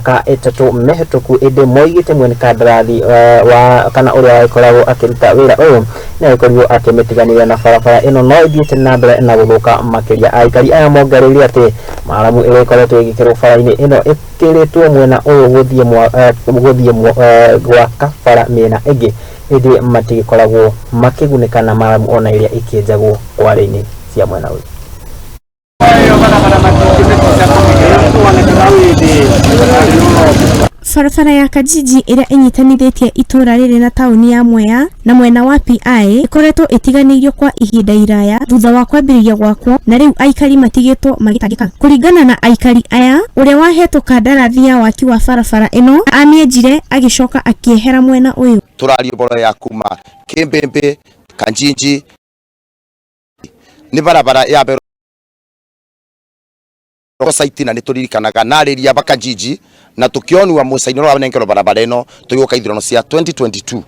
ka etatu mehtuku ende moigite mwene kandarathi wa kana uria wakoragwo akiruta wira uyu na ikorwo akimitiganira na barabara ino no ithiite na mbere na guthuka makiria. Aikari aya mongereire ati maramu ire ikoretwo igikirwo bara-ini ino ikiritwo mwena uyu guthie gwaka bara miena ingi indi matigikoragwo makigunika na maramu ona iria ikienjagwo kware-ini cia mwena uyu. Barabara ya Kajiji iria inyitanithitie itura riri na tauni ya Mwea na mwena wa PI ikoretwo itiganirio kwa ihinda iraya thutha wa kwambiriria gwakwo, na riu aikari matigitwo magitangika. Kuringana na aikari aya, uria wahetwo kandarathi ya waki wa barabara ino amienjire agicoka akiehera mwena uyu. Turario boro ya kuma Kimbembe Kanjinji ni barabara ya bero site na nituririkanaga nariria Bakanjiji na tukionwa musainiro wa nenkero barabara ino tuyoka ithirano cia 2022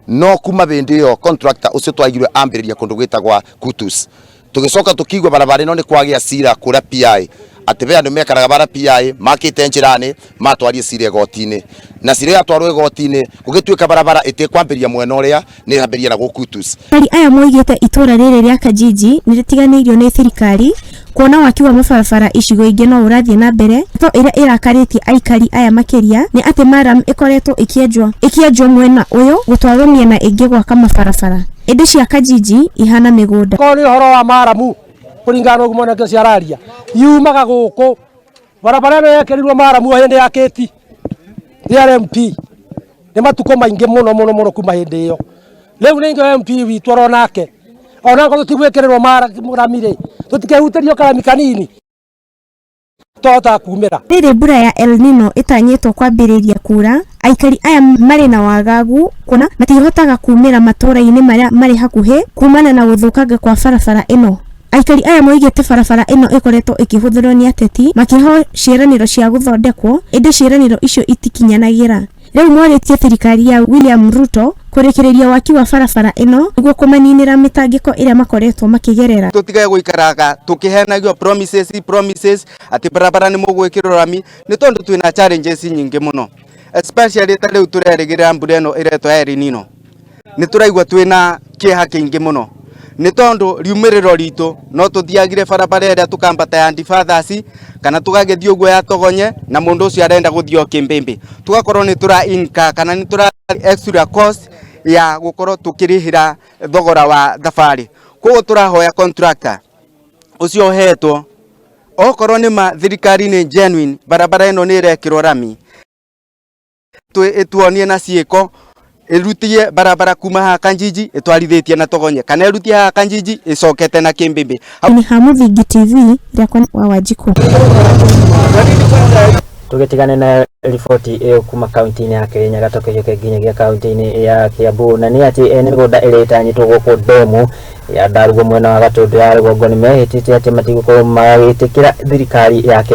no kuma bindi yo contractor ucio twagirwe ambiriria kundu gwitagwa Kutus tugicoka tukigwa barabara ino ni kwagia cira kura PI ati be andu mekaraga bara PI makite njirani matwarie cira gotini na cira yatwarwe gotini gugituika barabara itikwambiria mwena uria ni ambiria na Kutus. Aikari aya moigite itura riri ria Kajiji ni ritiganirio ni thirikari kuona waki wa mabarabara icigo ingi no urathie na mbere. To iria irakaritie aikari aya makiria ni ati maram ikoretwo ikienjwo mwena uyu gutwarwo miena ingi gwaka mabarabara. Indi cia Kajiji ihana migunda. Ko ni horo wa maramu kuringana uguo mwana cia araria yumaga guku barabara no yekerirwo maramu hindi ya keti ya MP ni matuko maingi muno kuma hindi iyo. Riu ningo MP witu aronake ona ko tutigwekererwo maramire tutikehuterio karami kanini tota kumira. Riri mbura ya El Nino itanyitwo kwambiriria kura, aikari aya mari na wagagu kuna matihotaga kumira matura-ini maria mari hakuhi kumana na guthukanga kwa barabara ino. Aikari aya moigite barabara ino ikoretwo ikihuthirwo ni ateti makiho ciiraniro cia guthondekwo, indi ciiraniro icio itikinyanagira. Riu mwaritie thirikari ya William Ruto kurekereria waki wa barabara ino niguo kumaninira mitangiko iria makoretwo makigerera. Tutigaye guikaraga tukihenagio promises ati barabara ni mugwikirwo rami ni tondu twina challenges nyingi muno, especially ta riu turerigirira mbura ino iretwo El Nino. Ni turaigwa twina kieha kingi muno ni tondu riumiriro ritu no tuthiagire barabara iria tukambata ya Ndifathasi kana tugagethio uguo ya Togonye na mundu ucio arenda guthio Kimbembe tugakorwo ni tura inka kana ni tura extra cost ya gukorwo tukirihira thogora wa thabari. Koguo turahoya contractor ucio hetwo okorwo ni ma thirikari ni genuine barabara ino ni irekirwo rami tuonie na ciiko irutie barabara kuma ha Kanjiji itwarithitie na Togonye kana irutie ha Kanjiji icokete na Kimbembe. Ni Hamuthingi TV yakwa wa Wanjiku. Tugitigane na ripoti iyo kuma kaunti-ini ya Kirinyaga tukijuke nginyagia kaunti-ini ya Kiambu na ni ati migunda iritanyitwo guku demu ya Ndarugu mwena wa Gatundu ya Rugongo ni mehitite ati matigukorwo magitikira thirikari ya